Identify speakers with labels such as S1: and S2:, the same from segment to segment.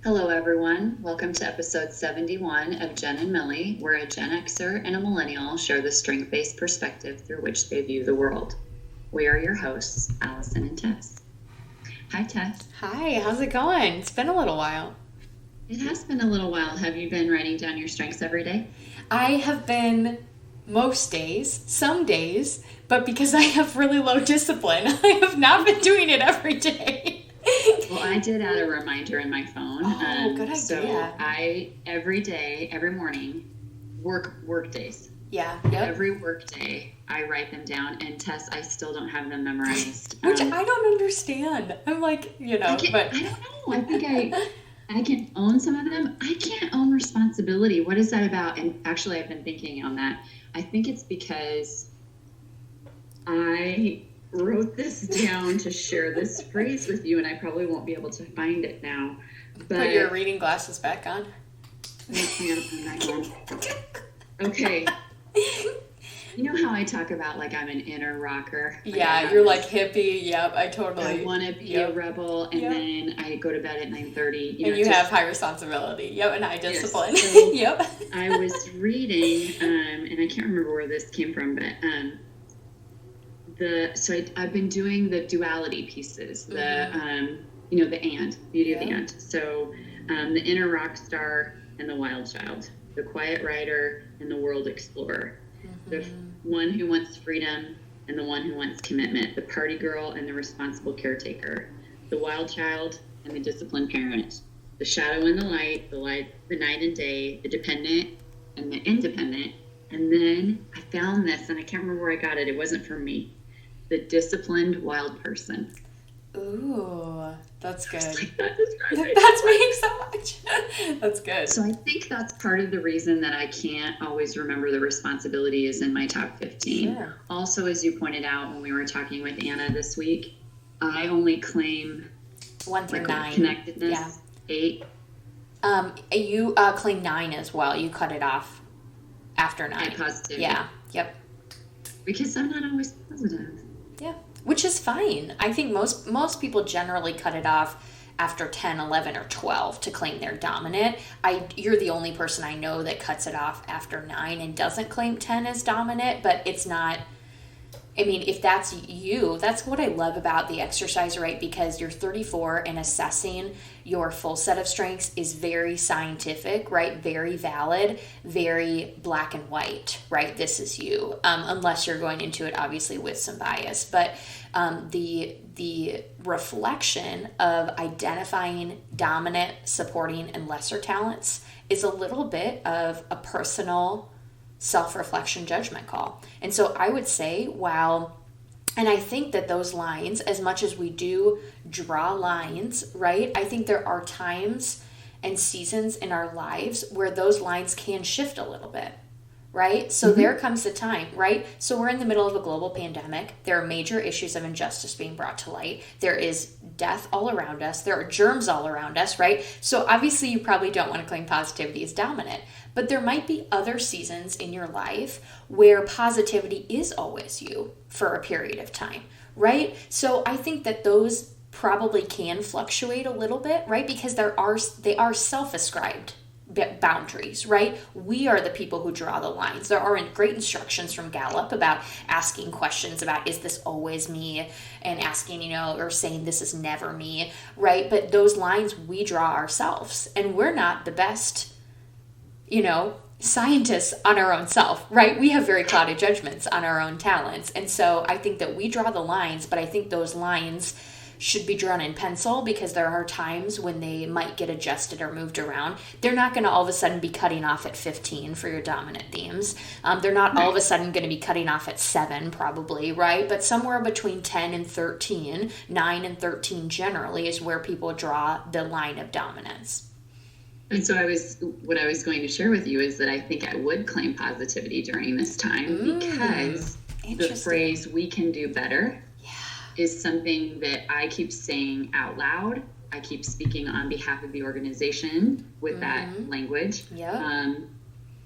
S1: Hello, everyone. Welcome to episode 71 of Genn and Millie, where a Gen Xer and a millennial share the strength-based perspective through which they view the world. We are your hosts, Allison and Tess. Hi, Tess.
S2: Hi, how's it going? It's been a little while.
S1: It has been a little while. Have you been writing down your strengths every day?
S2: I have been most days, some days, but because I have really low discipline, I have not been doing it every day.
S1: Well, I did add a reminder in my phone.
S2: Oh, good idea.
S1: So I, every day, every morning, work days.
S2: Yeah,
S1: yep. Every work day, I write them down, and Tess, I still don't have them memorized.
S2: Which I don't understand. I'm like, but
S1: I don't know. I think I can own some of them. I can't own responsibility. What is that about? And actually, I've been thinking on that. I think it's because I wrote this down to share this phrase with you, and I probably won't be able to find it now. But
S2: put your reading glasses back on.
S1: Okay. You know how I talk about like I'm an inner rocker?
S2: Yeah, you're like hippie. Yep, I totally.
S1: I want to be a rebel, and then I go to bed at 9:30.
S2: And you have high responsibility. Yep, and high discipline.
S1: Yes. So
S2: yep.
S1: I was reading, and I can't remember where this came from, but I've been doing the duality pieces, the beauty of the and. So the inner rock star and the wild child, the quiet rider and the world explorer, the one who wants freedom and the one who wants commitment, the party girl and the responsible caretaker, the wild child and the disciplined parent, the shadow and the light, the night and day, the dependent and the independent. And then I found this, and I can't remember where I got it. It wasn't from me. The disciplined wild person.
S2: Ooh, that's good.
S1: That's
S2: me so much. That's good.
S1: So I think that's part of the reason that I can't always remember the responsibility is in my top 15.
S2: Sure.
S1: Also, as you pointed out when we were talking with Anna this week, I only claim
S2: 1 through 9.
S1: Connectedness, 8.
S2: You claim 9 as well. You cut it off after 9.
S1: And positivity.
S2: Yeah. Yep.
S1: Because I'm not always positive.
S2: Yeah. Which is fine. I think most people generally cut it off after 10, 11, or 12 to claim they're dominant. You're the only person I know that cuts it off after 9 and doesn't claim 10 as dominant, but it's not... I mean, if that's you, that's what I love about the exercise, right? Because you're 34 and assessing your full set of strengths is very scientific, right? Very valid, very black and white, right? This is you, unless you're going into it obviously with some bias. But the reflection of identifying dominant, supporting, and lesser talents is a little bit of a personal self-reflection judgment call. And so I would say, and I think that those lines, as much as we do draw lines, right, I think there are times and seasons in our lives where those lines can shift a little bit, right? So there comes the time, right? So we're in the middle of a global pandemic. There are major issues of injustice being brought to light. There is death all around us. There are germs all around us, right? So obviously you probably don't want to claim positivity as dominant, but there might be other seasons in your life where positivity is always you for a period of time, right? So I think that those probably can fluctuate a little bit, right? Because they are self-ascribed boundaries, right? We are the people who draw the lines. There are great instructions from Gallup about asking questions about, is this always me? And asking, or saying this is never me, right? But those lines we draw ourselves, and we're not the best, scientists on our own self, right? We have very clouded judgments on our own talents. And so I think that we draw the lines, but I think those lines should be drawn in pencil because there are times when they might get adjusted or moved around. They're not going to all of a sudden be cutting off at 15 for your dominant themes. They're not all of a sudden going to be cutting off at 7 probably, right? But somewhere between 10 and 13, 9 and 13 generally is where people draw the line of dominance.
S1: And so what I was going to share with you is that I think I would claim positivity during this time because the phrase "we can do better" is something that I keep saying out loud. I keep speaking on behalf of the organization with that language.
S2: Yep.
S1: And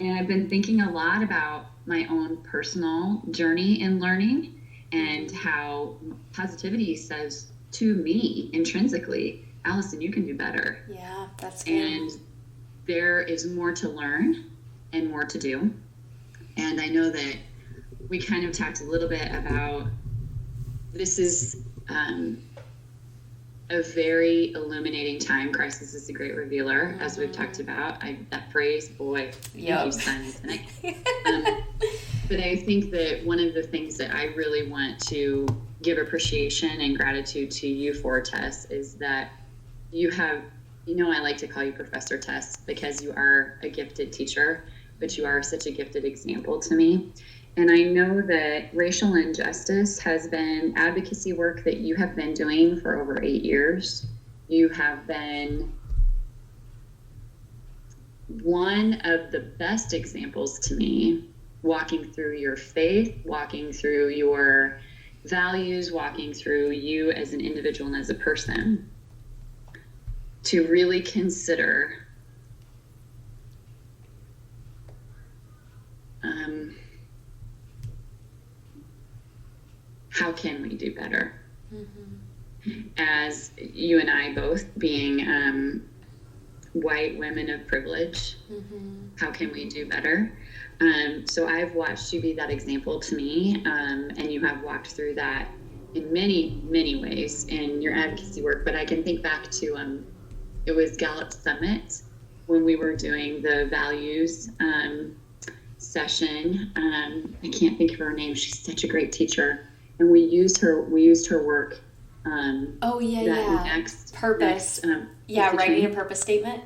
S1: I've been thinking a lot about my own personal journey in learning and how positivity says to me intrinsically Allison, you can do better.
S2: Yeah, that's good.
S1: And there is more to learn and more to do. And I know that we kind of talked a little bit about this is a very illuminating time. Crisis is a great revealer, as we've talked about. That phrase, boy, thank you, Simon Sinek. But I think that one of the things that I really want to give appreciation and gratitude to you for, Tess, is that you have, I like to call you Professor Tess because you are a gifted teacher, but you are such a gifted example to me. And I know that racial injustice has been advocacy work that you have been doing for over 8 years. You have been one of the best examples to me, walking through your faith, walking through your values, walking through you as an individual and as a person, to really consider how can we do better? As you and I both being white women of privilege, how can we do better? So I've watched you be that example to me, and you have walked through that in many, many ways in your advocacy work. But I can think back to it was Gallup Summit when we were doing the values session. I can't think of her name. She's such a great teacher, and we used her work.
S2: Purpose. Writing a purpose statement.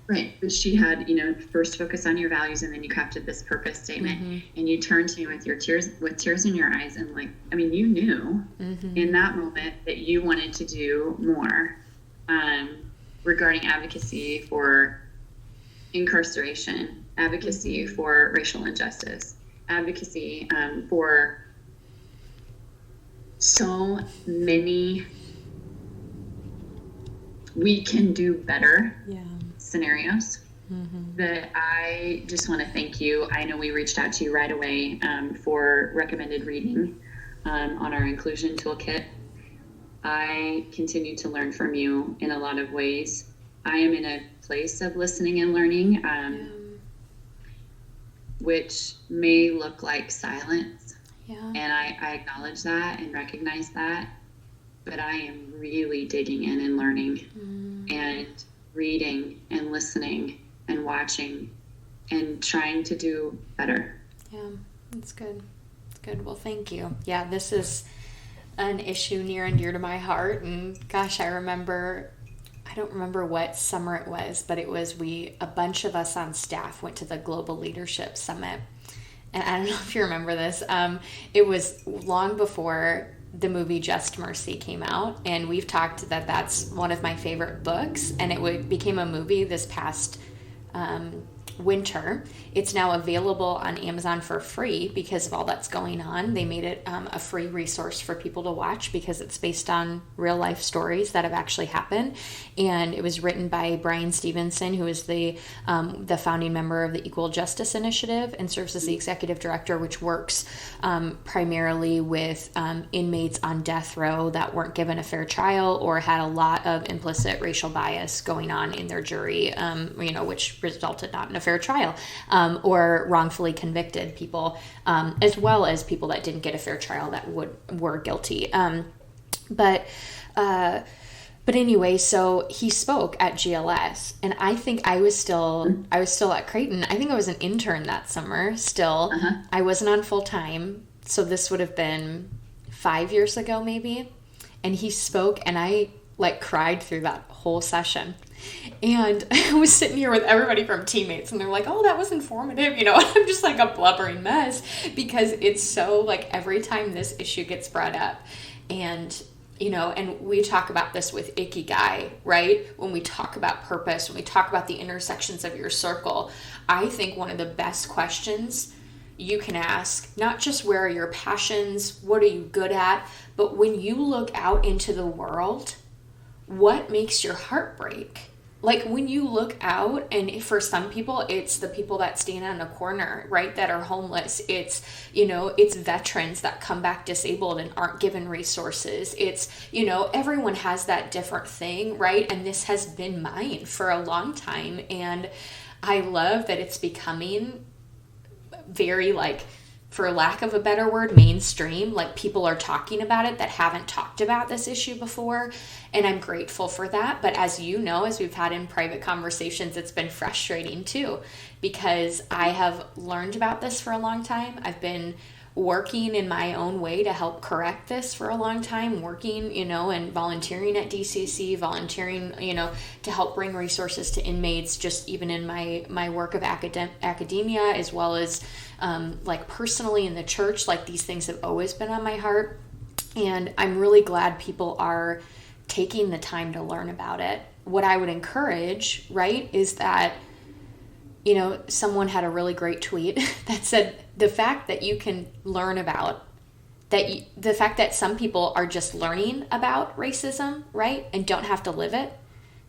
S1: Right. But she had, first focus on your values, and then you crafted this purpose statement, and you turned to me with tears in your eyes, and you knew in that moment that you wanted to do more regarding advocacy for incarceration, advocacy for racial injustice, advocacy for so many we can do better scenarios that I just want to thank you. I know we reached out to you right away for recommended reading on our inclusion toolkit. I continue to learn from you in a lot of ways. I am in a place of listening and learning, which may look like silence. And I acknowledge that and recognize that, but I am really digging in and learning and reading and listening and watching and trying to do better.
S2: Yeah, that's good. It's good. Well, thank you. Yeah, this is an issue near and dear to my heart. And gosh, I don't remember what summer it was, but it was a bunch of us on staff went to the Global Leadership Summit. And I don't know if you remember this. It was long before the movie Just Mercy came out, and we've talked that's one of my favorite books, and it became a movie this past winter. It's now available on Amazon for free because of all that's going on. They made it a free resource for people to watch because it's based on real life stories that have actually happened. And it was written by Brian Stevenson, who is the founding member of the Equal Justice Initiative and serves as the executive director, which works primarily with inmates on death row that weren't given a fair trial or had a lot of implicit racial bias going on in their jury, which resulted not in a fair trial, or wrongfully convicted people, as well as people that didn't get a fair trial that were guilty. But anyway, so he spoke at GLS, and I think I was still at Creighton. I think I was an intern that summer still. I wasn't on full time, so this would have been 5 years ago maybe. And he spoke, and I cried through that whole session. And I was sitting here with everybody from teammates, and they're like, oh, that was informative, I'm just like a blubbering mess because it's so every time this issue gets brought up, and and we talk about this with Ikigai, right? When we talk about purpose, when we talk about the intersections of your circle, I think one of the best questions you can ask, not just where are your passions, what are you good at, but when you look out into the world, what makes your heart break? like when you look out, and for some people it's the people that stand on a corner, right, that are homeless. It's, it's veterans that come back disabled and aren't given resources. It's, everyone has that different thing, right? And this has been mine for a long time, and I love that it's becoming very, like, for lack of a better word, mainstream. Like, people are talking about it that haven't talked about this issue before, and I'm grateful for that. But as you know, as we've had in private conversations, it's been frustrating too, because I have learned about this for a long time. I've been working in my own way to help correct this for a long time, working, and volunteering at DCC, volunteering, to help bring resources to inmates, just even in my work of academia, as well as like personally in the church. Like, these things have always been on my heart, and I'm really glad people are taking the time to learn about it. What I would encourage, right, is that, someone had a really great tweet that said the fact that you can learn about that, the fact that some people are just learning about racism, right, and don't have to live it,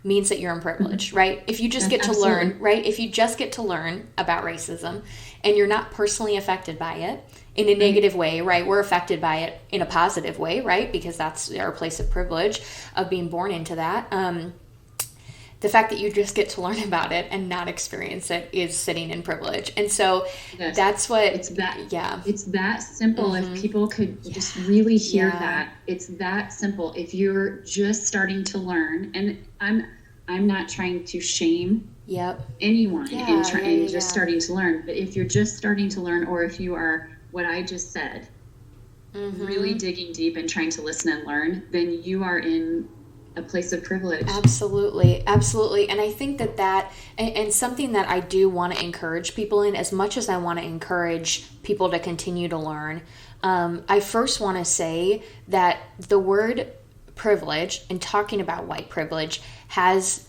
S2: means that you're in privilege, right? If you just get to learn, right? If you just get to learn about racism and you're not personally affected by it in a negative way, right? We're affected by it in a positive way, right? Because that's our place of privilege, of being born into that. The fact that you just get to learn about it and not experience it is sitting in privilege. And so that's what it's that
S1: simple. If people could just really hear that, it's that simple. If you're just starting to learn, and I'm not trying to shame anyone in just starting to learn, but if you're just starting to learn, or if you are what I just said, really digging deep and trying to listen and learn, then you are in a place of privilege. Absolutely.
S2: And I think that and something that I do want to encourage people in, as much as I want to encourage people to continue to learn, I first want to say that the word privilege, and talking about white privilege, has,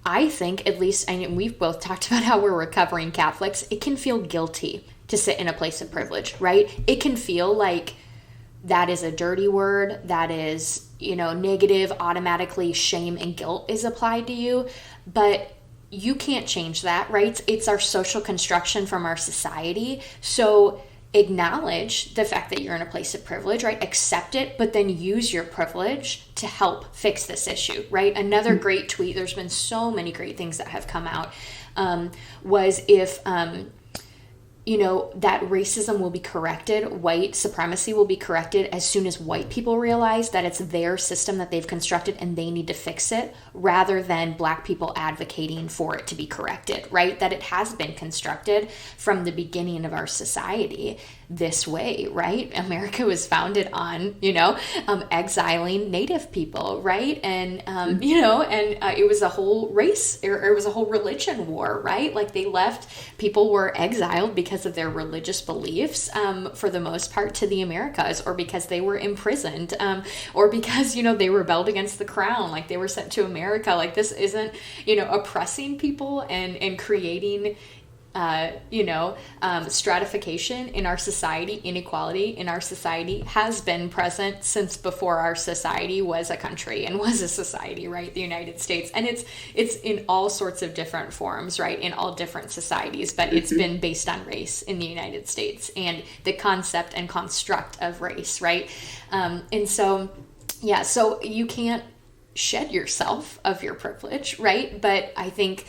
S2: I think, at least, and we've both talked about how we're recovering Catholics, it can feel guilty to sit in a place of privilege, right? It can feel like that is a dirty word, that is, negative, automatically shame and guilt is applied to you, but you can't change that, right? It's our social construction from our society. So acknowledge the fact that you're in a place of privilege, right? Accept it, but then use your privilege to help fix this issue, right? Another great tweet, there's been so many great things that have come out, was if, that racism will be corrected, white supremacy will be corrected as soon as white people realize that it's their system that they've constructed and they need to fix it, rather than black people advocating for it to be corrected, right? That it has been constructed from the beginning of our society this way, right? America was founded on, exiling Native people, right? And, it was a whole race, or it was a whole religion war, right? Like, people were exiled because of their religious beliefs, for the most part, to the Americas, or because they were imprisoned, or because, they rebelled against the crown, like they were sent to America. Like, this isn't, oppressing people and creating stratification in our society, inequality in our society has been present since before our society was a country and was a society, right? The United States. And it's in all sorts of different forms, right? In all different societies, but it's been based on race in the United States and the concept and construct of race, right? And so, so you can't shed yourself of your privilege, right? But I think,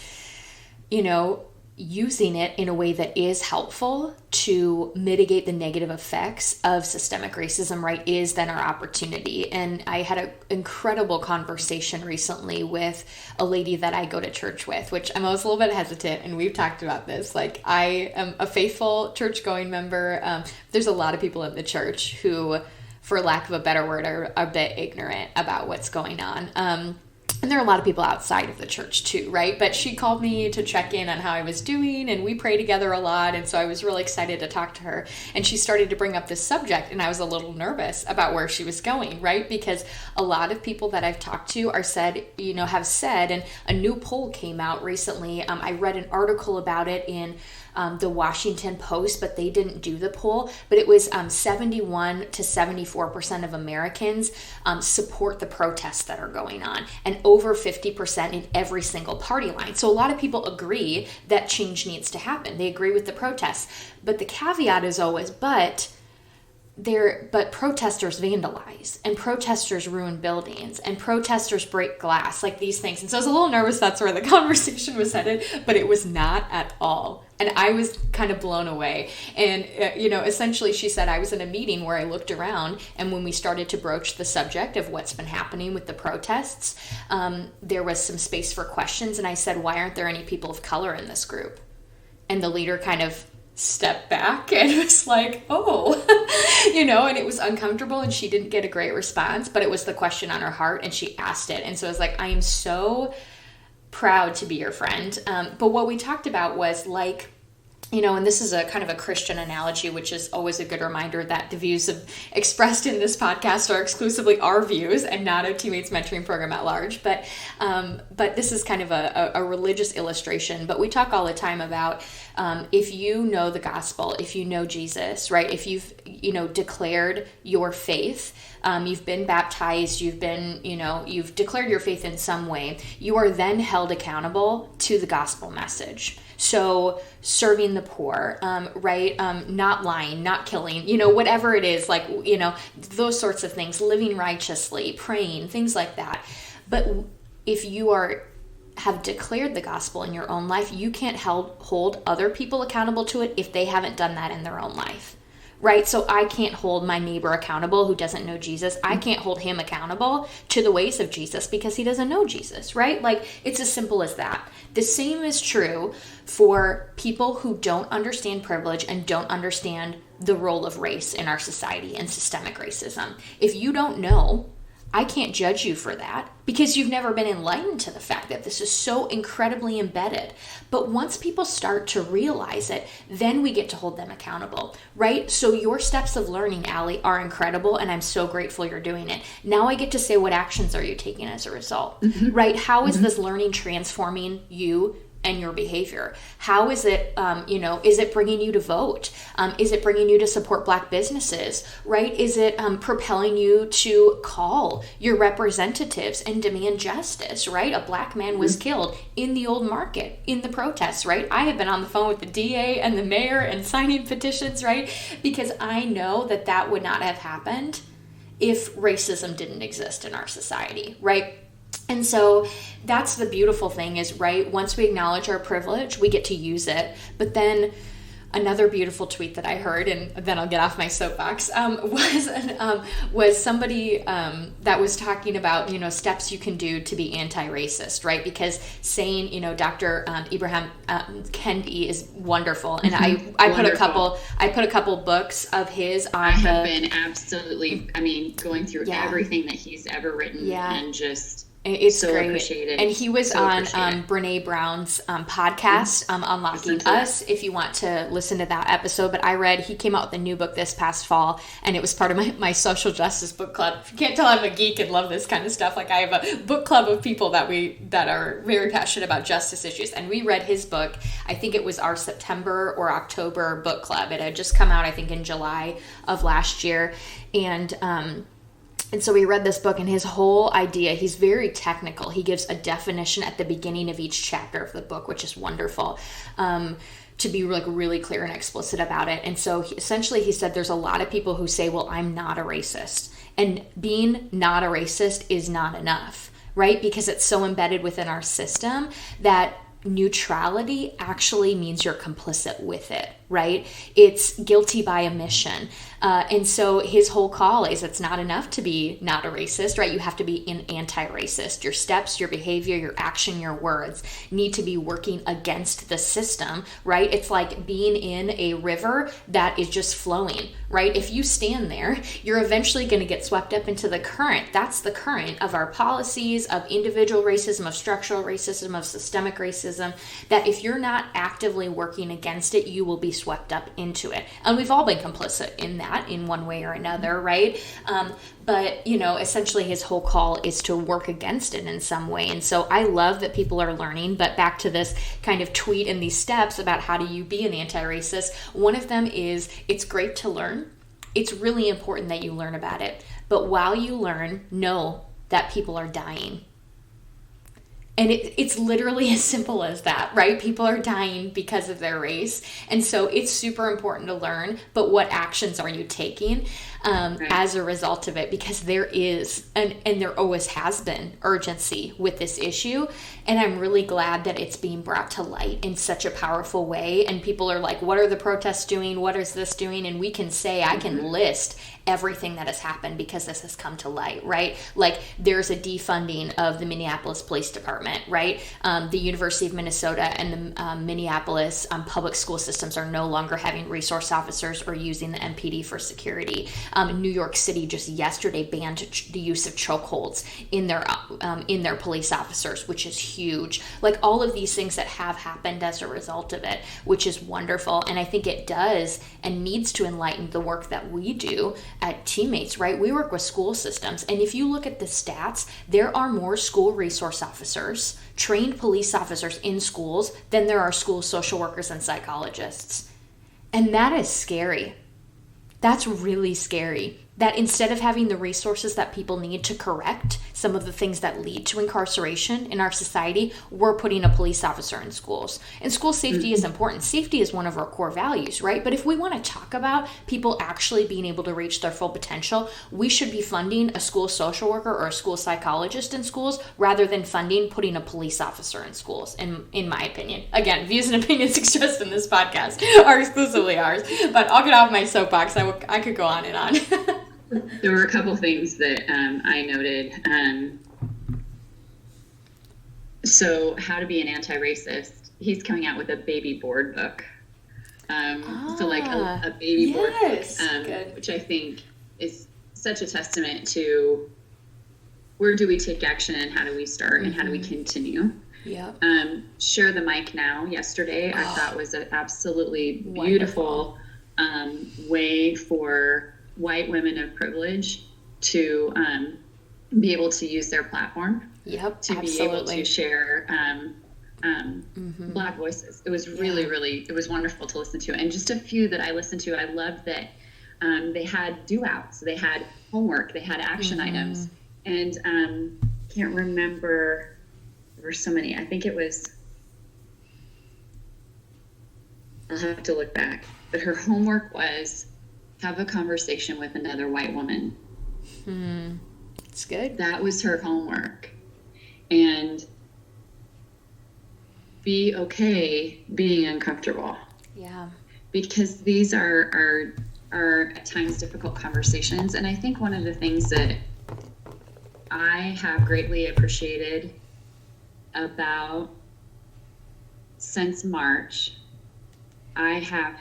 S2: using it in a way that is helpful to mitigate the negative effects of systemic racism, right, is then our opportunity. And I had an incredible conversation recently with a lady that I go to church with, which I'm always a little bit hesitant, and we've talked about this. Like, I am a faithful church-going member. There's a lot of people in the church who, for lack of a better word, are a bit ignorant about what's going on. And there are a lot of people outside of the church too, right? But she called me to check in on how I was doing, and we pray together a lot. And so I was really excited to talk to her. And she started to bring up this subject, and I was a little nervous about where she was going, right? Because a lot of people that I've talked to have said, and a new poll came out recently. I read an article about it in the Washington Post, but they didn't do the poll, but it was 71 to 74% of Americans support the protests that are going on, and over 50% in every single party line. So a lot of people agree that change needs to happen. They agree with the protests, but the caveat is always, but protesters vandalize, and protesters ruin buildings, and protesters break glass, like these things. And so I was a little nervous that's where the conversation was headed, but it was not at all. And I was kind of blown away. And, essentially she said, I was in a meeting where I looked around, and when we started to broach the subject of what's been happening with the protests, there was some space for questions. And I said, why aren't there any people of color in this group? And the leader kind of stepped back and was like, oh, and it was uncomfortable, and she didn't get a great response, but it was the question on her heart, and she asked it. And so I was like, I am so proud to be your friend. But what we talked about was like, and this is a kind of a Christian analogy, which is always a good reminder that the views expressed in this podcast are exclusively our views and not a Teammates Mentoring Program at large. But this is kind of a religious illustration. But we talk all the time about if you know the gospel, if you know Jesus, right? If you've, declared your faith, you've been baptized, you've declared your faith in some way, you are then held accountable to the gospel message. So serving the poor, right? Not lying, not killing, whatever it is, like, those sorts of things, living righteously, praying, things like that. But if you have declared the gospel in your own life, you can't hold other people accountable to it if they haven't done that in their own life. Right? So I can't hold my neighbor accountable who doesn't know Jesus. I can't hold him accountable to the ways of Jesus because he doesn't know Jesus, right? Like, it's as simple as that. The same is true for people who don't understand privilege and don't understand the role of race in our society and systemic racism. If you don't know, I can't judge you for that because you've never been enlightened to the fact that this is so incredibly embedded. But once people start to realize it, then we get to hold them accountable, right? So your steps of learning, Allie, are incredible, and I'm so grateful you're doing it. Now I get to say, what actions are you taking as a result, right? How is this learning transforming you and your behavior? How is it, is it bringing you to vote? Is it bringing you to support Black businesses, right? Is it propelling you to call your representatives and demand justice, right? A Black man was killed in the Old Market in the protests, right? I have been on the phone with the DA and the mayor and signing petitions, right? Because I know that would not have happened if racism didn't exist in our society, right? And so that's the beautiful thing is, right, once we acknowledge our privilege, we get to use it. But then another beautiful tweet that I heard, and then I'll get off my soapbox, was somebody that was talking about, steps you can do to be anti-racist, right? Because saying, Dr. Ibrahim Kendi is wonderful. And I put a couple books of his on. I have
S1: been absolutely, going through everything that he's ever written and just...
S2: It's
S1: so
S2: great.
S1: Appreciated.
S2: And he was on Brene Brown's podcast, Unlocking Us, if you want to listen to that episode. But he came out with a new book this past fall, and it was part of my social justice book club. If you can't tell, I'm a geek and love this kind of stuff. Like, I have a book club of people that are very passionate about justice issues. And we read his book. I think it was our September or October book club. It had just come out, I think, in July of last year. And so we read this book, and his whole idea, he's very technical. He gives a definition at the beginning of each chapter of the book, which is wonderful, to be really clear and explicit about it. And so essentially he said there's a lot of people who say, well, I'm not a racist. And being not a racist is not enough, right? Because it's so embedded within our system that neutrality actually means you're complicit with it, right? It's guilty by omission. And so his whole call is it's not enough to be not a racist, right? You have to be an anti-racist. Your steps, your behavior, your action, your words need to be working against the system, right? It's like being in a river that is just flowing, right? If you stand there, you're eventually going to get swept up into the current. That's the current of our policies, of individual racism, of structural racism, of systemic racism, that if you're not actively working against it, you will be swept up into it. And we've all been complicit in that in one way or another, right? But, you know, essentially his whole call is to work against it in some way. And so I love that people are learning. But back to this kind of tweet and these steps about how do you be an anti-racist, one of them is it's great to learn. It's really important that you learn about it. But while you learn, know that people are dying. And it's literally as simple as that, right? People are dying because of their race. And so it's super important to learn, but what actions are you taking as a result of it? Because there is, and there always has been, urgency with this issue. And I'm really glad that it's being brought to light in such a powerful way. And people are like, what are the protests doing? What is this doing? And we can say, I can list everything that has happened because this has come to light, right? Like there's a defunding of the Minneapolis Police Department, right? The University of Minnesota and the Minneapolis public school systems are no longer having resource officers or using the MPD for security. New York City just yesterday banned the use of chokeholds in their police officers, which is huge. Like all of these things that have happened as a result of it, which is wonderful. And I think it does and needs to enlighten the work that we do at Teammates, right? We work with school systems. And if you look at the stats, there are more school resource officers, trained police officers in schools than there are school social workers and psychologists. And that is scary. That's really scary. That instead of having the resources that people need to correct some of the things that lead to incarceration in our society, we're putting a police officer in schools. And school safety is important. Safety is one of our core values, right? But if we want to talk about people actually being able to reach their full potential, we should be funding a school social worker or a school psychologist in schools rather than funding putting a police officer in schools, in my opinion. Again, views and opinions expressed in this podcast are exclusively ours, but I'll get off my soapbox. I could go on and on.
S1: There were a couple things that I noted. So how to be an anti-racist. He's coming out with a baby board book. So like a baby board book, which I think is such a testament to where do we take action and how do we start and how do we continue.
S2: Yeah.
S1: Share the Mic Now yesterday I thought was an absolutely beautiful way for white women of privilege to be able to use their platform be able to share Black voices. It was really, it was wonderful to listen to. And just a few that I listened to, I loved that they had do-outs, they had homework, they had action items. And can't remember, there were so many. I think it was, I'll have to look back, but her homework was have a conversation with another white woman.
S2: It's good.
S1: That was her homework. And be okay being uncomfortable.
S2: Yeah.
S1: Because these are at times difficult conversations. And I think one of the things that I have greatly appreciated about since March, I have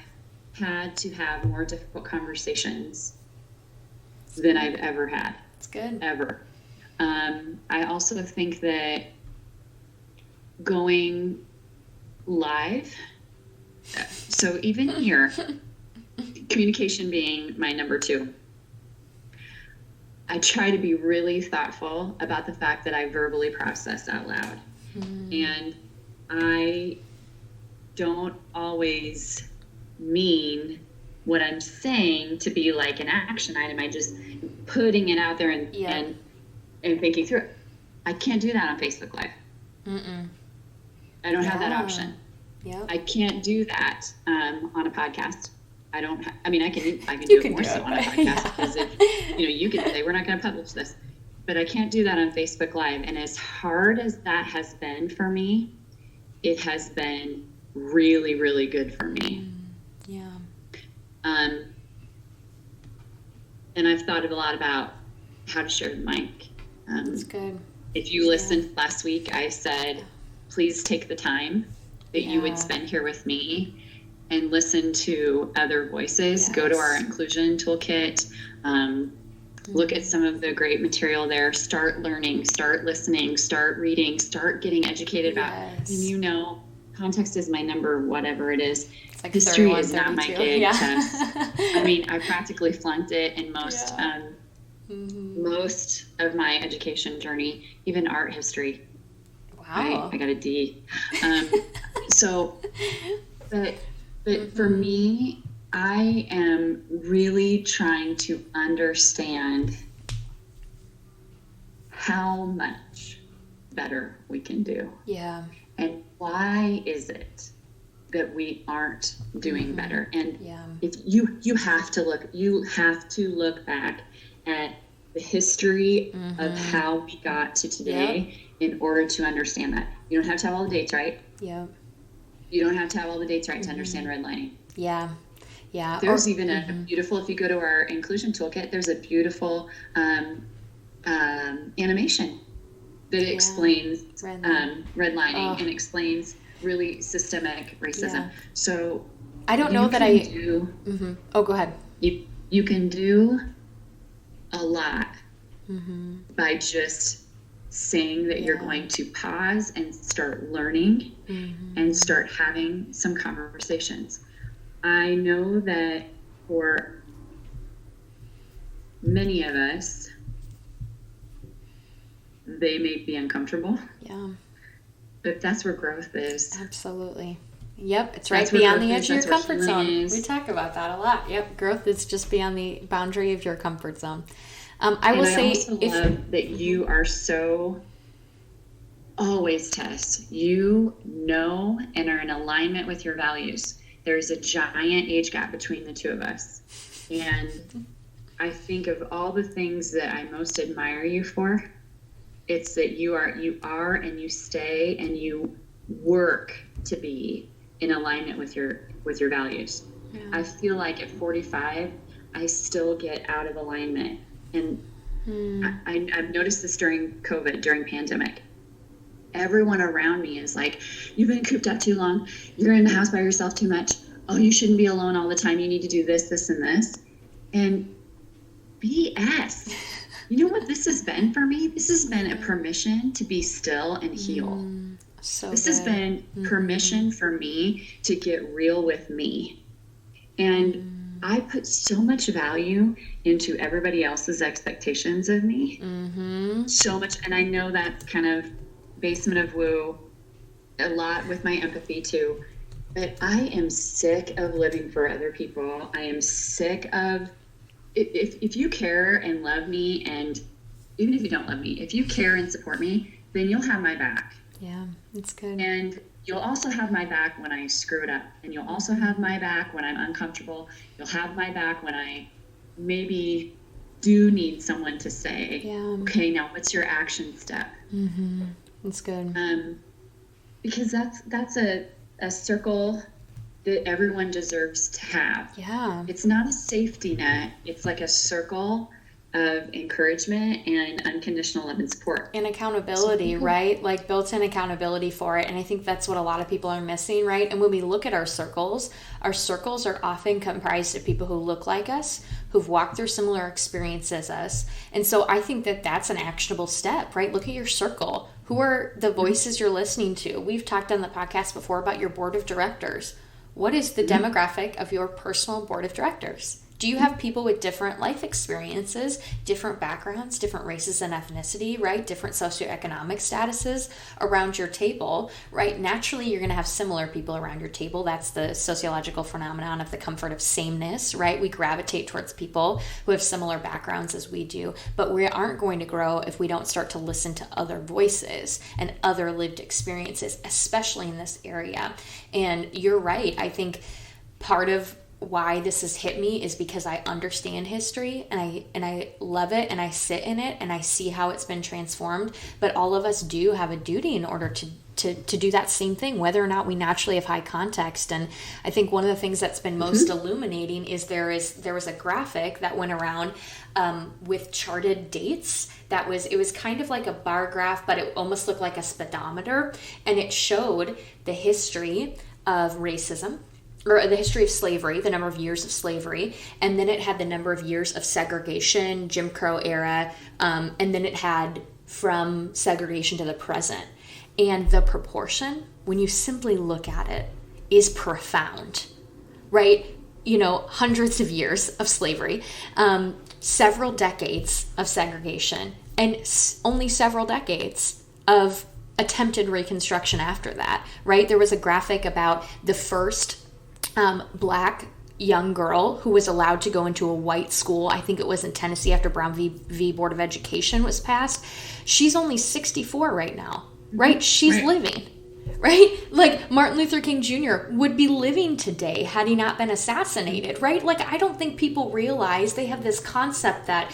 S1: had to have more difficult conversations than I've ever had.
S2: That's good.
S1: Ever. I also think that going live, so even here, communication being my number 2, I try to be really thoughtful about the fact that I verbally process out loud. And I don't always mean what I'm saying to be like an action item. I just putting it out there and thinking through it. I can't do that on Facebook Live. I don't have that option. I can't do that on a podcast. I don't. I mean, I can do it more so on a podcast because if you can say we're not going to publish this, but I can't do that on Facebook Live. And as hard as that has been for me, it has been really, really good for me. And I've thought a lot about how to share the mic.
S2: That's good.
S1: If you listened last week, I said, please take the time that you would spend here with me and listen to other voices. Go to our inclusion toolkit. Look at some of the great material there. Start learning, start listening, start reading, start getting educated about. And context is my number, whatever it is.
S2: like
S1: history
S2: 31,
S1: is not my
S2: 32.
S1: gig.
S2: Yeah.
S1: Test. I mean, I practically flunked it in most most of my education journey, even art history.
S2: Wow.
S1: I got a D. So, but for me, I am really trying to understand how much better we can do.
S2: Yeah.
S1: And why is it that we aren't doing better? And if you have to look back at the history of how we got to today in order to understand that. You don't have to have all the dates right.
S2: Yeah.
S1: You don't have to have all the dates right to understand redlining.
S2: Yeah. Yeah.
S1: There's even a beautiful, if you go to our inclusion toolkit, there's a beautiful animation that explains redlining and explains really systemic racism. Yeah. So
S2: I don't know that I
S1: do.
S2: Oh, go ahead.
S1: You can do a lot by just saying that you're going to pause and start learning and start having some conversations. I know that for many of us, they may be uncomfortable.
S2: Yeah.
S1: But that's where growth is.
S2: Absolutely. Yep, it's right beyond the edge of your comfort zone. We talk about that a lot. Yep, growth is just beyond the boundary of your comfort zone. I also
S1: love that you are so always, Tess. You know and are in alignment with your values. There's a giant age gap between the two of us. And I think of all the things that I most admire you for, it's that you are and you stay and you work to be in alignment with your values. Yeah. I feel like at 45, I still get out of alignment. And I've noticed this during COVID, during pandemic. Everyone around me is like, you've been cooped up too long. You're in the house by yourself too much. Oh, you shouldn't be alone all the time. You need to do this, this, and this. And BS. You know what this has been for me? This has been a permission to be still and heal. This has been permission for me to get real with me. And I put so much value into everybody else's expectations of me. So much. And I know that's kind of basement of woo, a lot with my empathy too. But I am sick of living for other people. I am sick of, if you care and love me, and even if you don't love me, if you care and support me, then you'll have my back.
S2: Yeah, that's good.
S1: And you'll also have my back when I screw it up. And you'll also have my back when I'm uncomfortable. You'll have my back when I maybe do need someone to say, okay, now what's your action step?
S2: That's good.
S1: Because that's a circle that everyone deserves to have.
S2: Yeah.
S1: It's not a safety net. It's like a circle of encouragement and unconditional love and support.
S2: And accountability, right? Like built-in accountability for it. And I think that's what a lot of people are missing, right? And when we look at our circles are often comprised of people who look like us, who've walked through similar experiences as us. And so I think that that's an actionable step, right? Look at your circle. Who are the voices you're listening to? We've talked on the podcast before about your board of directors. What is the demographic of your personal board of directors? Do you have people with different life experiences, different backgrounds, different races and ethnicity, right? Different socioeconomic statuses around your table, right? Naturally, you're going to have similar people around your table. That's the sociological phenomenon of the comfort of sameness, right? We gravitate towards people who have similar backgrounds as we do, but we aren't going to grow if we don't start to listen to other voices and other lived experiences, especially in this area. And you're right. I think part of why this has hit me is because I understand history and I love it and I sit in it and I see how it's been transformed. But all of us do have a duty in order to do that same thing, whether or not we naturally have high context. And I think one of the things that's been most illuminating is there was a graphic that went around with charted dates. It was kind of like a bar graph, but it almost looked like a speedometer, and it showed the history of racism, or the history of slavery, the number of years of slavery, and then it had the number of years of segregation, Jim Crow era, and then it had from segregation to the present. And the proportion, when you simply look at it, is profound. right? Hundreds of years of slavery, several decades of segregation, and only several decades of attempted reconstruction after that, right? There was a graphic about the first black young girl who was allowed to go into a white school. I think it was in Tennessee after Brown v. Board of Education was passed. She's only 64 right now, right? She's living, right? Like Martin Luther King Jr. would be living today had he not been assassinated, right? Like, I don't think people realize they have this concept that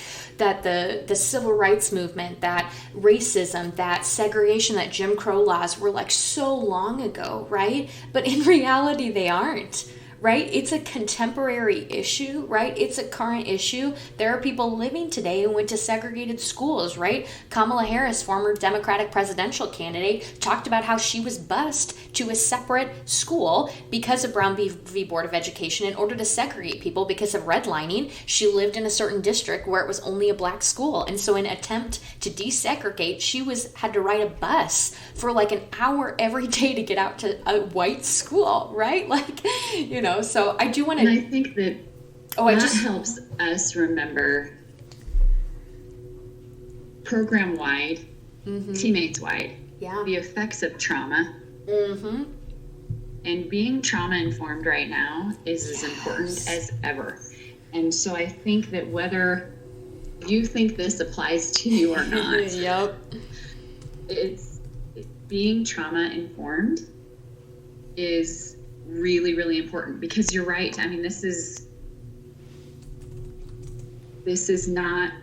S2: the civil rights movement, that racism, that segregation, that Jim Crow laws were like so long ago, right? But in reality, they aren't. Right? It's a contemporary issue, right? It's a current issue. There are people living today who went to segregated schools, right? Kamala Harris, former Democratic presidential candidate, talked about how she was bused to a separate school because of Brown v. Board of Education in order to segregate people because of redlining. She lived in a certain district where it was only a black school. And so in an attempt to desegregate, she had to ride a bus for like an hour every day to get out to a white school, right? Like, so I do want to...
S1: And I think that helps us remember program-wide, teammates-wide, the effects of trauma. Mm-hmm. And being trauma-informed right now is as important as ever. And so I think that whether you think this applies to you or not, it's being trauma-informed is really, really important, because you're right. I mean, this is not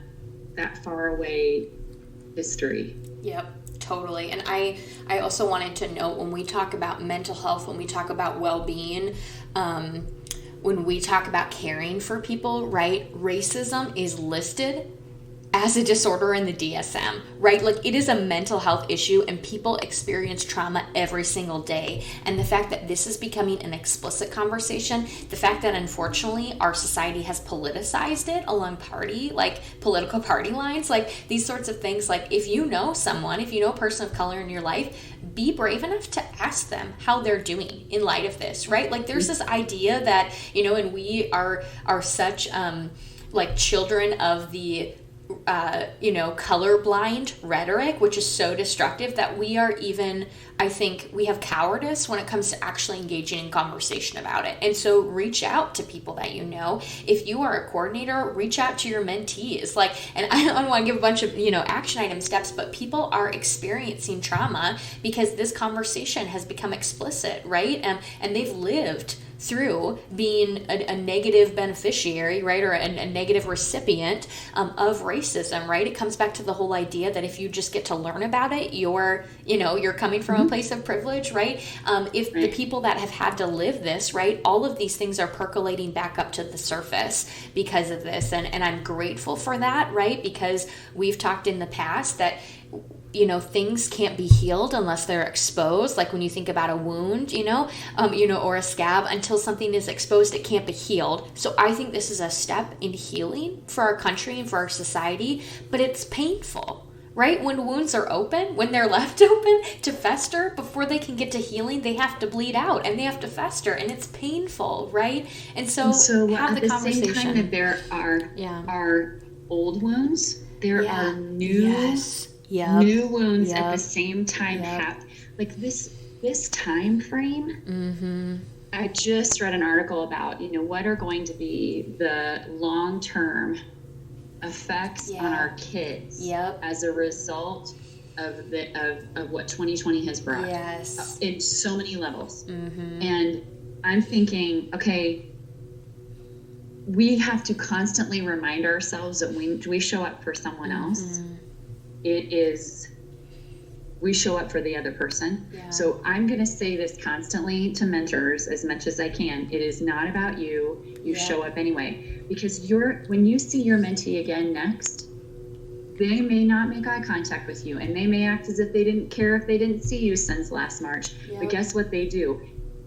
S1: that far away history.
S2: Yep, totally. And I also wanted to note, when we talk about mental health, when we talk about well-being, when we talk about caring for people, right, racism is listed as a disorder in the DSM, right? Like, it is a mental health issue, and people experience trauma every single day. And the fact that this is becoming an explicit conversation, the fact that unfortunately our society has politicized it along political party lines, like these sorts of things, like if you know a person of color in your life, be brave enough to ask them how they're doing in light of this, right? Like, there's this idea that, and we are such like children of the colorblind rhetoric, which is so destructive, that I think we have cowardice when it comes to actually engaging in conversation about it. And so reach out to people that you know. If you are a coordinator, reach out to your mentees. And I don't want to give a bunch of, action item steps, but people are experiencing trauma because this conversation has become explicit, right? And they've lived through being a negative beneficiary, right, or a negative recipient of racism, right? It comes back to the whole idea that if you just get to learn about it, you're coming from a place of privilege, right? If the people that have had to live this, right, all of these things are percolating back up to the surface because of this, and I'm grateful for that, right? Because we've talked in the past that things can't be healed unless they're exposed. Like when you think about a wound, or a scab, until something is exposed, it can't be healed. So I think this is a step in healing for our country and for our society, but it's painful, right? When wounds are open, when they're left open to fester before they can get to healing, they have to bleed out and they have to fester, and it's painful, right? And so have
S1: at the conversation. Same time that there are old wounds, there are new new wounds at the same time. Like this time frame. I just read an article about what are going to be the long-term effects on our kids as a result of what 2020 has brought in so many levels. And I'm thinking, okay, we have to constantly remind ourselves that when we show up for someone else, we show up for the other person. So I'm going to say this constantly to mentors as much as I can. It is not about you. You show up anyway, because when you see your mentee again next, they may not make eye contact with you, and they may act as if they didn't care if they didn't see you since last March. But guess what they do?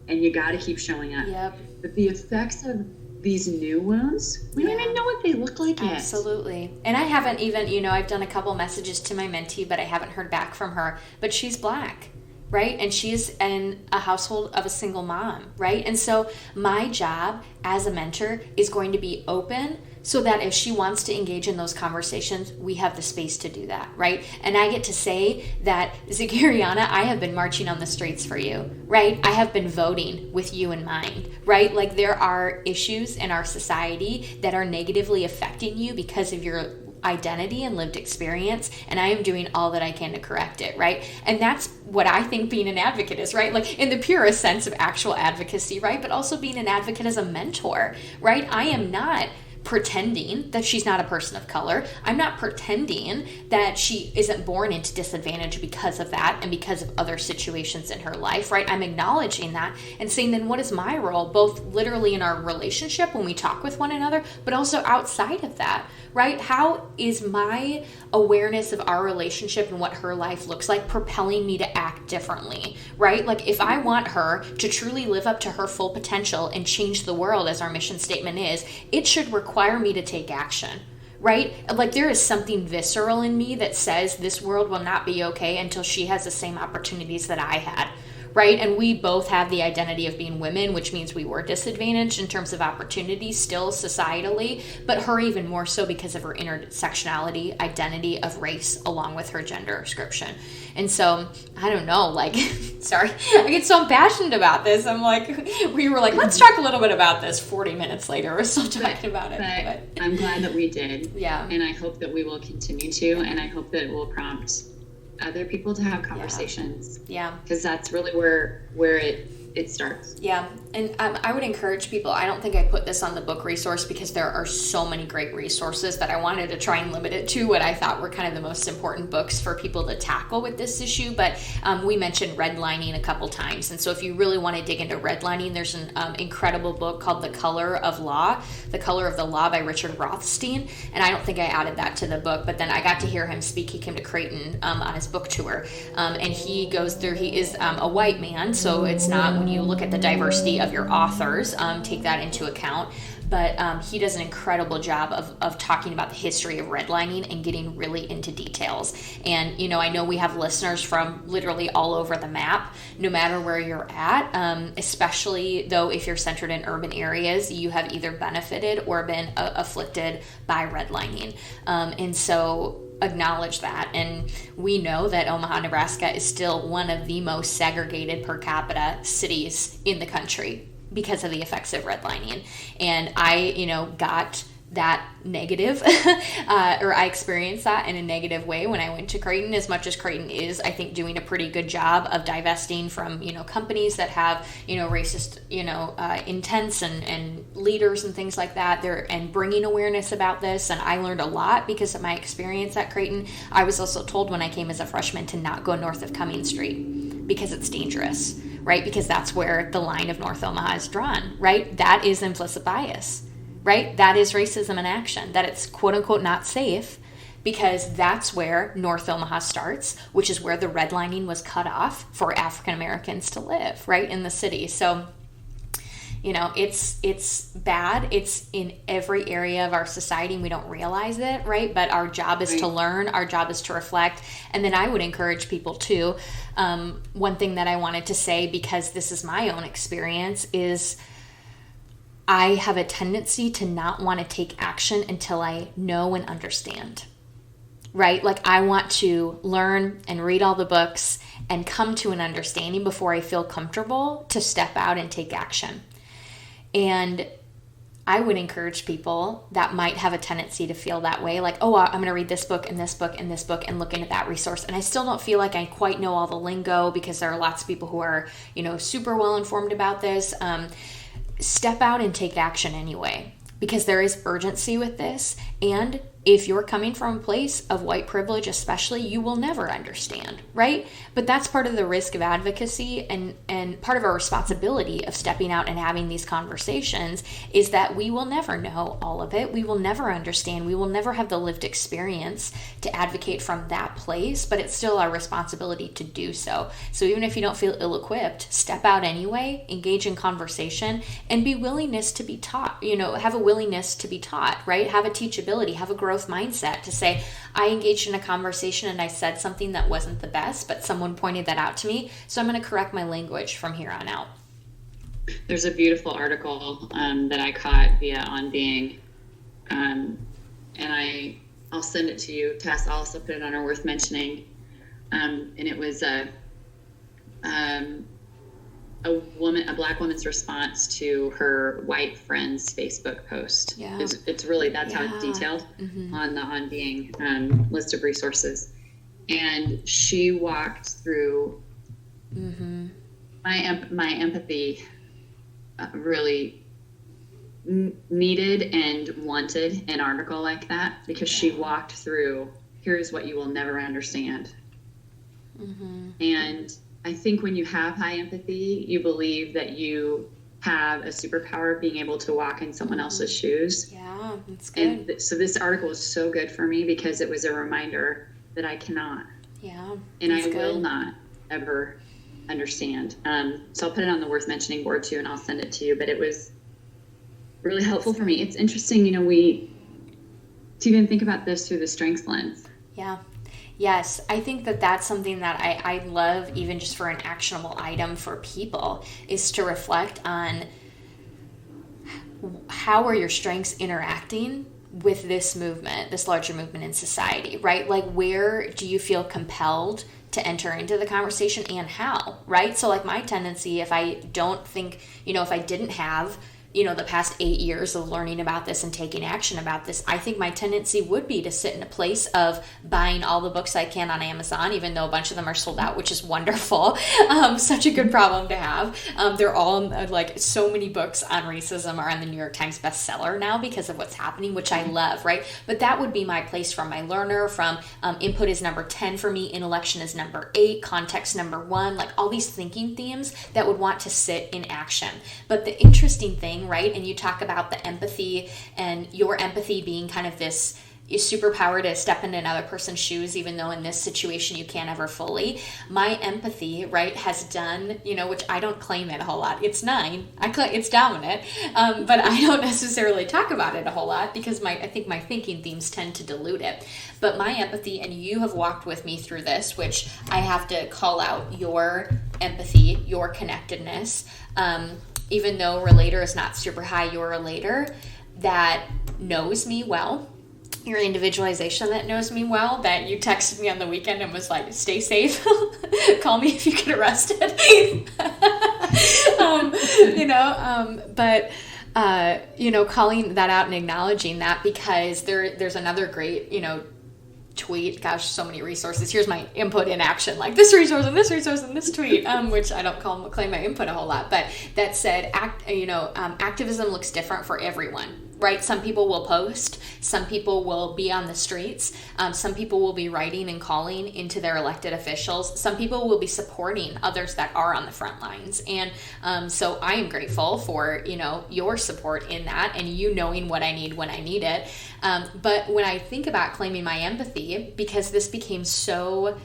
S1: And you got to keep showing up. But the effects of these new wounds, we don't even know what they look like yet.
S2: Absolutely. And I haven't even, I've done a couple messages to my mentee, but I haven't heard back from her. But she's Black. right? And she's in a household of a single mom, right? And so my job as a mentor is going to be open so that if she wants to engage in those conversations, we have the space to do that, right? And I get to say that, Zagariana, I have been marching on the streets for you, right? I have been voting with you in mind, right? Like there are issues in our society that are negatively affecting you because of your identity and lived experience, and I am doing all that I can to correct it, right? And that's what I think being an advocate is, right? Like in the purest sense of actual advocacy, right? But also being an advocate as a mentor, right? I am not pretending that she's not a person of color. I'm not pretending that she isn't born into disadvantage because of that and because of other situations in her life, right? I'm acknowledging that and saying, then what is my role, both literally in our relationship when we talk with one another, but also outside of that, right? How is my awareness of our relationship and what her life looks like propelling me to act differently, right? Like if I want her to truly live up to her full potential and change the world, as our mission statement is, it should require me to take action, right? Like there is something visceral in me that says this world will not be okay until she has the same opportunities that I had, right? And we both have the identity of being women, which means we were disadvantaged in terms of opportunities still societally, but her even more so because of her intersectionality, identity of race, along with her gender description. And so, I don't know, like, sorry, I get so passionate about this. I'm like, we were like, let's talk a little bit about this. 40 minutes later, we're still talking about it.
S1: But I'm glad that we did.
S2: Yeah.
S1: And I hope that we will continue to, and I hope that it will prompt other people to have conversations.
S2: Yeah.
S1: Because that's really where it starts.
S2: Yeah. And I would encourage people, I don't think I put this on the book resource because there are so many great resources that I wanted to try and limit it to what I thought were kind of the most important books for people to tackle with this issue. But we mentioned redlining a couple times. And so if you really want to dig into redlining, there's an incredible book called The Color of Law, The Color of the Law by Richard Rothstein. And I don't think I added that to the book, but then I got to hear him speak. He came to Creighton on his book tour. And he goes through, he is a white man, so it's not, when you look at the diversity of your authors, take that into account. But he does an incredible job of talking about the history of redlining and getting really into details. And, you know, I know we have listeners from literally all over the map, no matter where you're at, especially though if you're centered in urban areas, you have either benefited or been afflicted by redlining. And so acknowledge that. And we know that Omaha, Nebraska is still one of the most segregated per capita cities in the country because of the effects of redlining. And I, got that negative, or I experienced that in a negative way when I went to Creighton, as much as Creighton is, I think, doing a pretty good job of divesting from, companies that have, racist, intents and leaders and things like that there, and bringing awareness about this. And I learned a lot because of my experience at Creighton. I was also told when I came as a freshman to not go north of Cumming Street because it's dangerous, right? Because that's where the line of North Omaha is drawn, right? That is implicit bias. Right? That is racism in action, that it's quote unquote not safe because that's where North Omaha starts, which is where the redlining was cut off for African Americans to live, right, in the city. So, it's bad. It's in every area of our society and we don't realize it, right? But our job is to learn, our job is to reflect. And then I would encourage people too, one thing that I wanted to say, because this is my own experience, is I have a tendency to not want to take action until I know and understand, right? Like I want to learn and read all the books and come to an understanding before I feel comfortable to step out and take action. And I would encourage people that might have a tendency to feel that way, like, oh, I'm going to read this book and this book and this book and look into that resource. And I still don't feel like I quite know all the lingo because there are lots of people who are, super well informed about this. Step out and take action anyway, because there is urgency with this. And if you're coming from a place of white privilege, especially, you will never understand, right? But that's part of the risk of advocacy and part of our responsibility of stepping out and having these conversations is that we will never know all of it. We will never understand. We will never have the lived experience to advocate from that place, but it's still our responsibility to do so. So even if you don't feel ill-equipped, step out anyway, engage in conversation, and be willingness to be taught, have a willingness to be taught, right? Have a teachability, have a growth growth mindset to say, I engaged in a conversation and I said something that wasn't the best, but someone pointed that out to me. So I'm going to correct my language from here on out.
S1: There's a beautiful article that I caught via On Being, and I'll send it to you. Tess, I'll also put it on our Worth Mentioning. And it was a black woman's response to her white friend's Facebook post.
S2: Yeah.
S1: It's really, that's how it's detailed on the On Being list of resources. And she walked through my empathy really needed and wanted an article like that, because she walked through, here's what you will never understand. And I think when you have high empathy, you believe that you have a superpower of being able to walk in someone else's shoes.
S2: Yeah, that's good.
S1: And so this article is so good for me, because it was a reminder that I cannot.
S2: Yeah.
S1: And I will not ever understand. So I'll put it on the Worth Mentioning board too, and I'll send it to you. But it was really helpful for me. It's interesting, to even think about this through the strengths lens.
S2: Yeah. Yes, I think that that's something that I love, even just for an actionable item for people, is to reflect on how are your strengths interacting with this movement, this larger movement in society, right? Like, where do you feel compelled to enter into the conversation, and how, right? So like my tendency, if I don't think, if I didn't have, the past 8 years of learning about this and taking action about this, I think my tendency would be to sit in a place of buying all the books I can on Amazon, even though a bunch of them are sold out, which is wonderful. Such a good problem to have. They're all like, so many books on racism are on the New York Times bestseller now because of what's happening, which I love, right? But that would be my place from my learner, from input is number 10 for me, intellection is number 8, context number 1, like all these thinking themes that would want to sit in action. But the interesting thing, right? And you talk about the empathy, and your empathy being kind of this superpower to step into another person's shoes, even though in this situation you can't ever fully. My empathy, right, has done, which I don't claim it a whole lot. It's 9. It's dominant, but I don't necessarily talk about it a whole lot, because I think my thinking themes tend to dilute it. But my empathy, and you have walked with me through this, which I have to call out your empathy, your connectedness. Even though relator is not super high, you're a relator that knows me well. Your individualization that knows me well, that you texted me on the weekend and was like, stay safe. Call me if you get arrested. Calling that out and acknowledging that, because there's another great, tweet, gosh, so many resources. Here's my input in action, like this resource and this resource and this tweet, which I don't claim my input a whole lot, but that said, activism looks different for everyone, right? Some people will post, some people will be on the streets, some people will be writing and calling into their elected officials, some people will be supporting others that are on the front lines. And so I am grateful for, your support in that, and you knowing what I need when I need it. But when I think about claiming my empathy, because this became so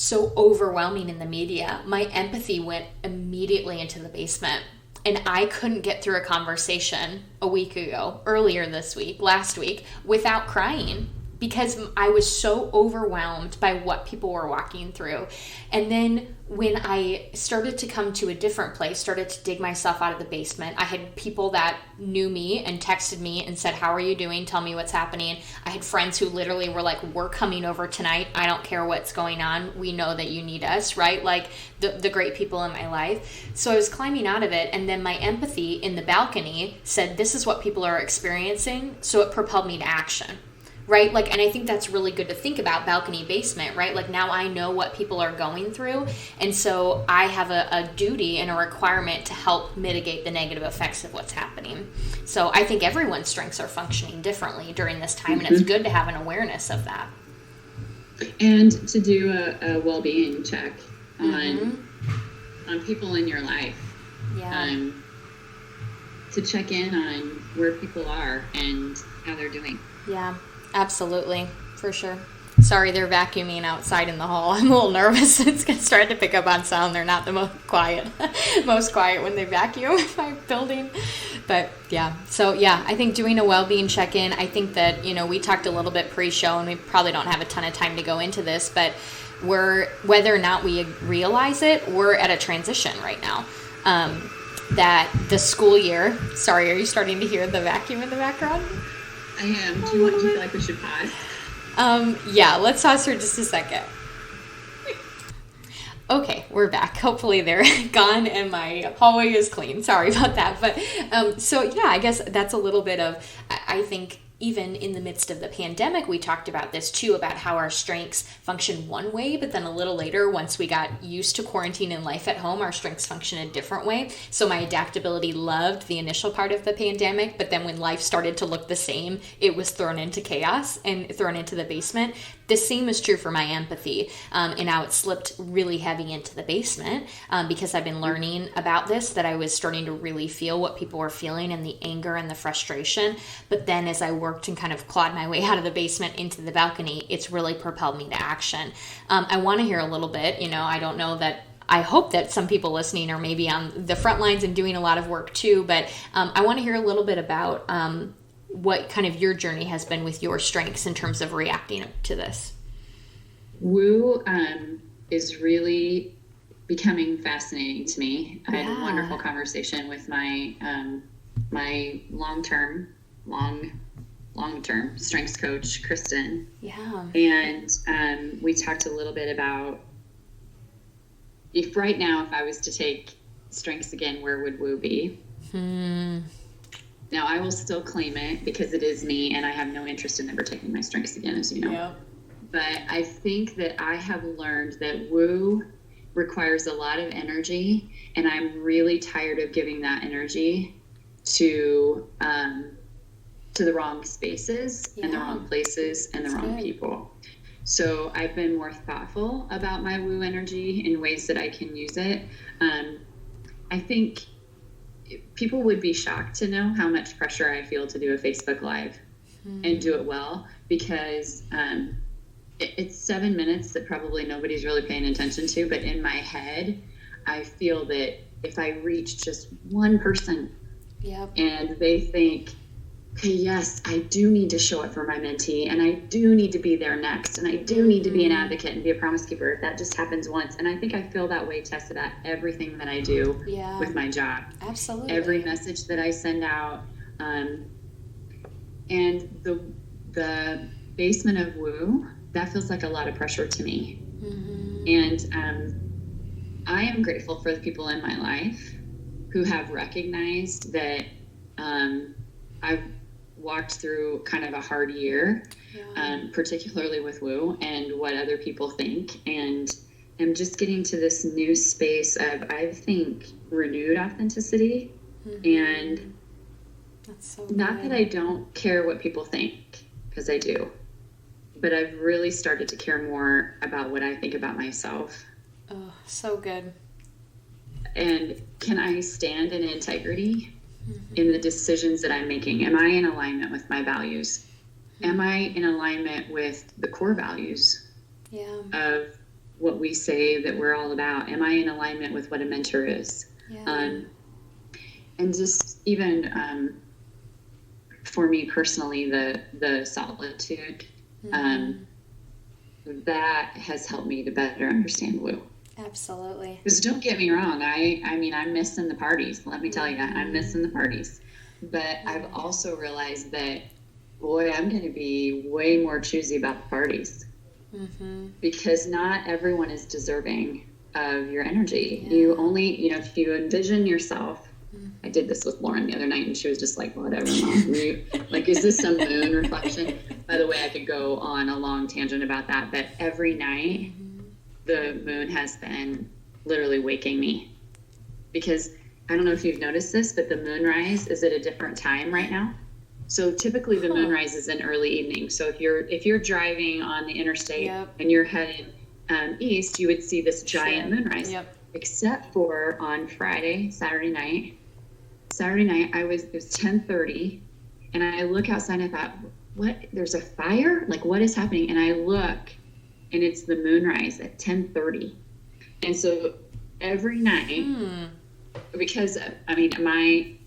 S2: overwhelming in the media, my empathy went immediately into the basement. And I couldn't get through a conversation last week, without crying, because I was so overwhelmed by what people were walking through. And then when I started to come to a different place, started to dig myself out of the basement, I had people that knew me and texted me and said, how are you doing? Tell me what's happening. I had friends who literally were like, we're coming over tonight. I don't care what's going on. We know that you need us, right? Like the great people in my life. So I was climbing out of it. And then my empathy in the balcony said, this is what people are experiencing. So it propelled me to action. Right? Like, and I think that's really good to think about, balcony basement, right? Like, now I know what people are going through. And so I have a duty and a requirement to help mitigate the negative effects of what's happening. So I think everyone's strengths are functioning differently during this time. And it's good to have an awareness of that.
S1: And to do a well-being check on people in your life.
S2: Yeah.
S1: To check in on where people are and how they're doing.
S2: Yeah. Absolutely, for sure. Sorry, they're vacuuming outside in the hall. I'm a little nervous. It's starting to pick up on sound. They're not the most quiet when they vacuum my building. But yeah, so yeah, I think doing a well-being check-in, I think that, we talked a little bit pre-show, and we probably don't have a ton of time to go into this, but whether or not we realize it, we're at a transition right now. That the school year, sorry, are you starting to hear the vacuum in the background?
S1: I am. Do you feel like we should pause?
S2: Yeah, let's pause for just a second. Okay, we're back. Hopefully they're gone and my hallway is clean. Sorry about that. But so yeah, I guess that's a little bit of, I think, even in the midst of the pandemic, we talked about this too, about how our strengths function one way, but then a little later, once we got used to quarantine and life at home, our strengths function a different way. So my adaptability loved the initial part of the pandemic, but then when life started to look the same, it was thrown into chaos and thrown into the basement. The same is true for my empathy, and now it slipped really heavy into the basement because I've been learning about this, that I was starting to really feel what people were feeling and the anger and the frustration. But then as I worked and kind of clawed my way out of the basement into the balcony, it's really propelled me to action. I want to hear a little bit, I don't know that, I hope that some people listening are maybe on the front lines and doing a lot of work too, but I want to hear a little bit about what kind of your journey has been with your strengths in terms of reacting to this.
S1: Woo is really becoming fascinating to me. I had a wonderful conversation with my my long-term strengths coach, Kristen.
S2: Yeah.
S1: And we talked a little bit about if I was to take strengths again, where would Woo be? Now, I will still claim it because it is me, and I have no interest in ever taking my strengths again, as you know. Yep. But I think that I have learned that Woo requires a lot of energy, and I'm really tired of giving that energy to the wrong spaces and the wrong places and the wrong people. So I've been more thoughtful about my Woo energy in ways that I can use it. I think people would be shocked to know how much pressure I feel to do a Facebook Live and do it well, because it's 7 minutes that probably nobody's really paying attention to, but in my head, I feel that if I reach just one person and they think, okay, yes, I do need to show up for my mentee, and I do need to be there next, and I do need to be an advocate and be a promise keeper, if that just happens once. And I think I feel that way, Tess, about everything that I do with my job.
S2: Absolutely.
S1: Every message that I send out. And the basement of Woo, that feels like a lot of pressure to me. And I am grateful for the people in my life who have recognized that I've walked through kind of a hard year, particularly with Woo and what other people think. And I'm just getting to this new space of, I think, renewed authenticity. And
S2: that's so
S1: not
S2: good.
S1: that I don't care what people think, because I do, but I've really started to care more about what I think about myself.
S2: Oh, so good.
S1: And can I stand in integrity in the decisions that I'm making? Am I in alignment with my values? Am I in alignment with the core values of what we say that we're all about? Am I in alignment with what a mentor is? And just even for me personally, the solitude, that has helped me to better understand Woo.
S2: Absolutely.
S1: Because don't get me wrong, I mean, I'm missing the parties. Let me tell you, I'm missing the parties. But I've also realized that, boy, I'm going to be way more choosy about the parties. Because not everyone is deserving of your energy. You only, if you envision yourself, I did this with Lauren the other night, and she was just like, whatever, Mom. Like, is this some moon reflection? By the way, I could go on a long tangent about that, but every night, the moon has been literally waking me, because I don't know if you've noticed this, but the moonrise is at a different time right now. So typically the moonrise is in early evening. So if you're driving on the interstate and you're headed east, you would see this giant moonrise. Except for on Saturday night, it was 10:30, and I look outside and I thought, what? There's a fire? Like, what is happening? And I look, and it's the moonrise at 10:30. And so every night, because I mean, I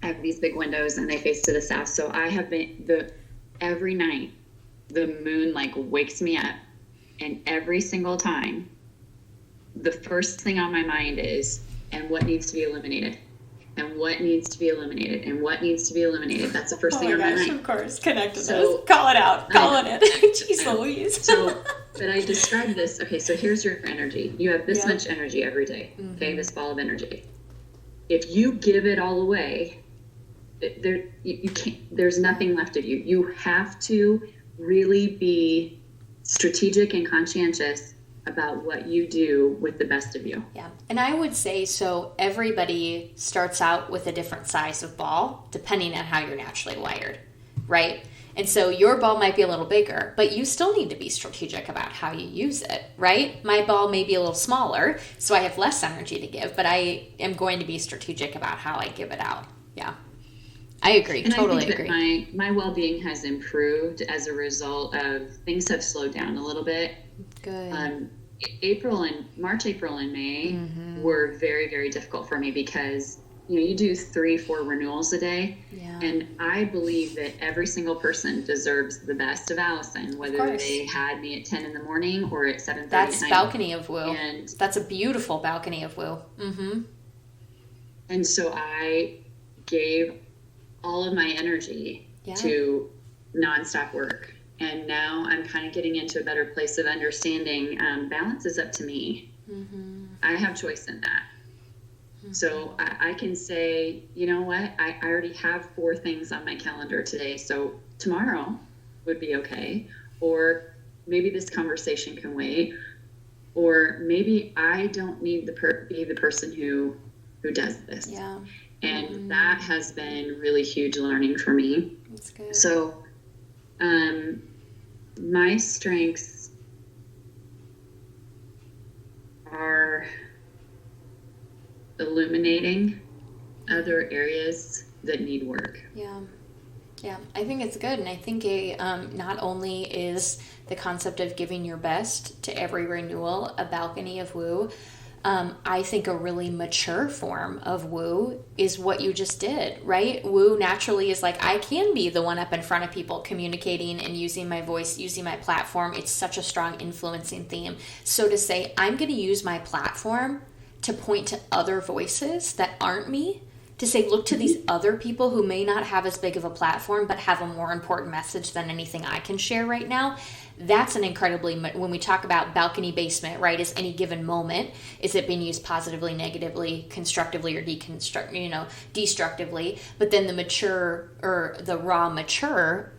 S1: have these big windows and they face to the south. So I have been every night, the moon like wakes me up, and every single time, the first thing on my mind is, and what needs to be eliminated, and what needs to be eliminated, and what needs to be eliminated. That's the first thing on my mind.
S2: Of course, connectedness. So, call it out. Call it. Jeez Louise.
S1: So, but I described this. Okay, so here's your energy. You have this much energy every day. Okay, this ball of energy. If you give it all away, you can't. There's nothing left of you. You have to really be strategic and conscientious about what you do with the best of you.
S2: Yeah. And I would say, so everybody starts out with a different size of ball, depending on how you're naturally wired, right? And so your ball might be a little bigger, but you still need to be strategic about how you use it, right? My ball may be a little smaller, so I have less energy to give, but I am going to be strategic about how I give it out. Yeah. I agree.
S1: And
S2: totally
S1: I think
S2: agree.
S1: That my well-being has improved as a result of things have slowed down a little bit.
S2: Good.
S1: March, April, and May were very, very difficult for me because, you do 3-4 renewals a day.
S2: Yeah.
S1: And I believe that every single person deserves the best of Allison, whether they had me at 10 in the morning or at 7:30
S2: That's
S1: at night.
S2: balcony of woo.
S1: And
S2: that's a beautiful balcony of woo. Mm-hmm.
S1: And so I gave all of my energy to nonstop work. And now I'm kind of getting into a better place of understanding balance is up to me. I have choice in that. So I can say, you know what, I already have 4 things on my calendar today. So tomorrow would be okay. Or maybe this conversation can wait. Or maybe I don't need to be the person who does this.
S2: Yeah.
S1: And that has been really huge learning for me.
S2: That's good.
S1: So my strengths are illuminating other areas that need work.
S2: Yeah. Yeah, I think it's good. And I think not only is the concept of giving your best to every renewal a balcony of woo, I think a really mature form of woo is what you just did, right? Woo naturally is like, I can be the one up in front of people communicating and using my voice, using my platform. It's such a strong influencing theme. So to say, I'm going to use my platform to point to other voices that aren't me, to say, look to these other people who may not have as big of a platform, but have a more important message than anything I can share right now. That's an incredibly, when we talk about balcony basement, right, is any given moment, is it being used positively, negatively, constructively, or destructively? But then the mature, or the raw mature,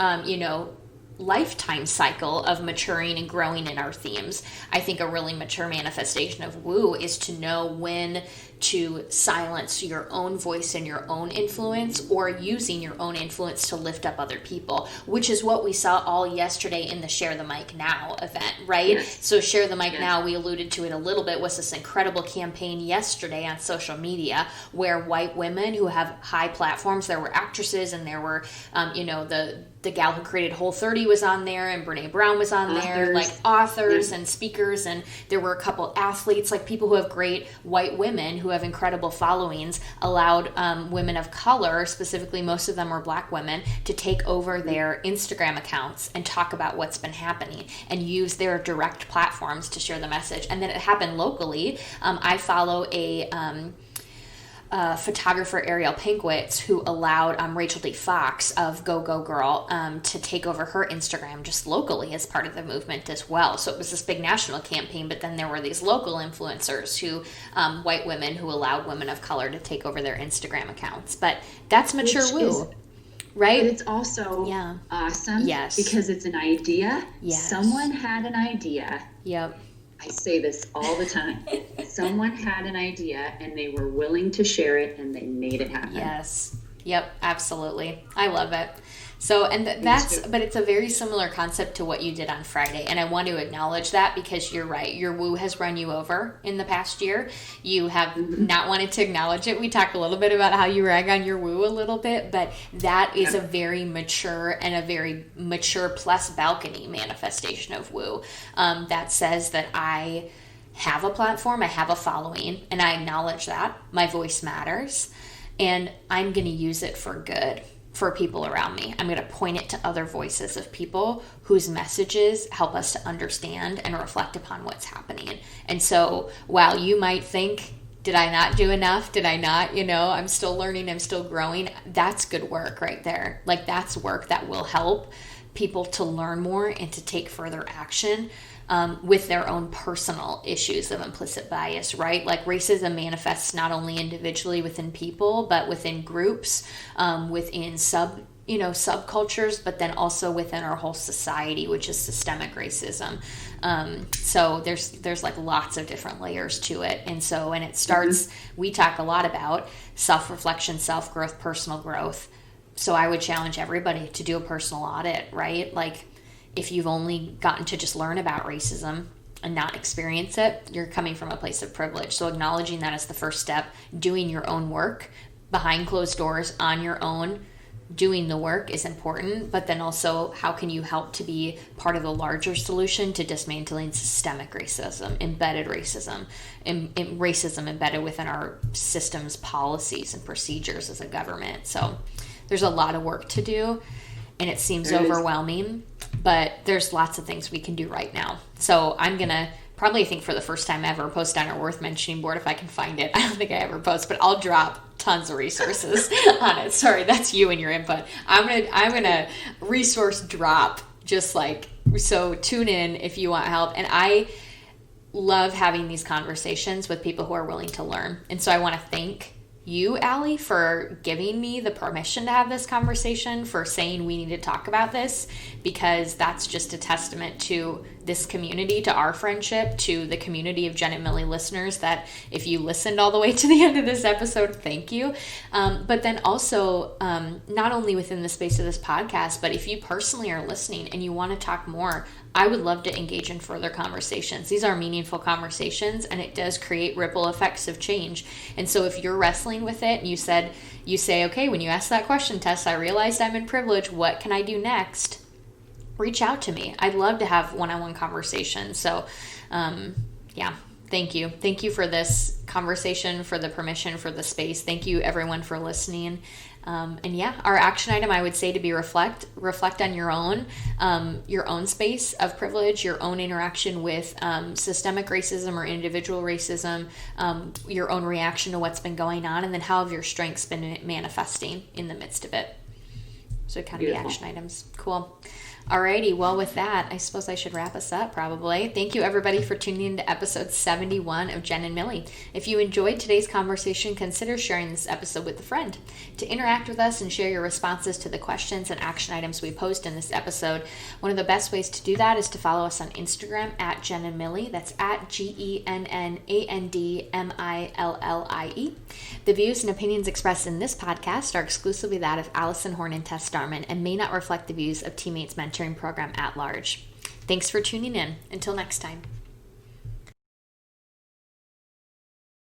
S2: lifetime cycle of maturing and growing in our themes. I think a really mature manifestation of woo is to know when to silence your own voice and your own influence, or using your own influence to lift up other people, which is what we saw all yesterday in the Share the Mic Now event, right? Yes. So Share the Mic Now, we alluded to it a little bit, was this incredible campaign yesterday on social media where white women who have high platforms, there were actresses and there were, the gal who created Whole30 was on there, and Brene Brown was on there, like authors and speakers, and there were a couple athletes, like people who have great white women who have incredible followings, allowed women of color, specifically most of them were Black women, to take over their Instagram accounts and talk about what's been happening and use their direct platforms to share the message. And then it happened locally. I follow a photographer, Ariel Pinkwitz, who allowed Rachel D. Fox of Go Go Girl to take over her Instagram just locally as part of the movement as well. So it was this big national campaign, but then there were these local influencers who, white women, who allowed women of color to take over their Instagram accounts. But that's mature woo. Right?
S1: But it's also awesome because it's an idea.
S2: Yes.
S1: Someone had an idea.
S2: Yep.
S1: I say this all the time. Someone had an idea and they were willing to share it and they made it happen.
S2: Yes. Yep, absolutely. I love it. So, and but it's a very similar concept to what you did on Friday. And I want to acknowledge that because you're right. Your woo has run you over in the past year. You have not wanted to acknowledge it. We talked a little bit about how you rag on your woo a little bit, but that is a very mature and a very mature plus balcony manifestation of woo. That says that I have a platform, I have a following, and I acknowledge that. My voice matters, and I'm going to use it for good for people around me. I'm going to point it to other voices of people whose messages help us to understand and reflect upon what's happening. And so while you might think, did I not do enough? Did I not, I'm still learning, I'm still growing. That's good work right there. Like that's work that will help people to learn more and to take further action with their own personal issues of implicit bias, right? Like racism manifests not only individually within people, but within groups, within subcultures, but then also within our whole society, which is systemic racism. So there's like lots of different layers to it. And it starts, we talk a lot about self-reflection, self-growth, personal growth. So I would challenge everybody to do a personal audit, right? Like, if you've only gotten to just learn about racism and not experience it, you're coming from a place of privilege. So acknowledging that is the first step, doing your own work behind closed doors on your own, doing the work is important, but then also how can you help to be part of the larger solution to dismantling systemic racism, embedded racism, and racism embedded within our systems, policies, and procedures as a government. So there's a lot of work to do, and it seems overwhelming. But there's lots of things we can do right now. So I'm going to probably, I think for the first time ever, post on our worth mentioning board if I can find it. I don't think I ever post, but I'll drop tons of resources on it. Sorry, that's you and your input. I'm gonna resource drop, just like, so tune in if you want help. And I love having these conversations with people who are willing to learn. And so I want to thank you, Allie, for giving me the permission to have this conversation, for saying we need to talk about this, because that's just a testament to this community, to our friendship, to the community of Genn and Millie listeners, that if you listened all the way to the end of this episode, thank you. But then also, not only within the space of this podcast, but if you personally are listening and you want to talk more, I would love to engage in further conversations. These are meaningful conversations, and it does create ripple effects of change. And so if you're wrestling with it and you say, okay, when you ask that question, Tess, I realized I'm in privilege. What can I do next? Reach out to me. I'd love to have one-on-one conversations. So, yeah, thank you. Thank you for this conversation, for the permission, for the space. Thank you, everyone, for listening. And yeah, our action item, I would say, to be reflect on your own space of privilege, your own interaction with systemic racism or individual racism, your own reaction to what's been going on, and then how have your strengths been manifesting in the midst of it. So kind of the action items. Cool. Alrighty, well, with that, I suppose I should wrap us up, probably. Thank you, everybody, for tuning in to episode 71 of Genn and Millie. If you enjoyed today's conversation, consider sharing this episode with a friend. To interact with us and share your responses to the questions and action items we post in this episode, one of the best ways to do that is to follow us on Instagram at Genn and Millie. That's at GENNANDMILLIE. The views and opinions expressed in this podcast are exclusively that of Allison Horn and Tess Starman and may not reflect the views of Teammates Mentoring Program at large. Thanks for tuning in. Until next time.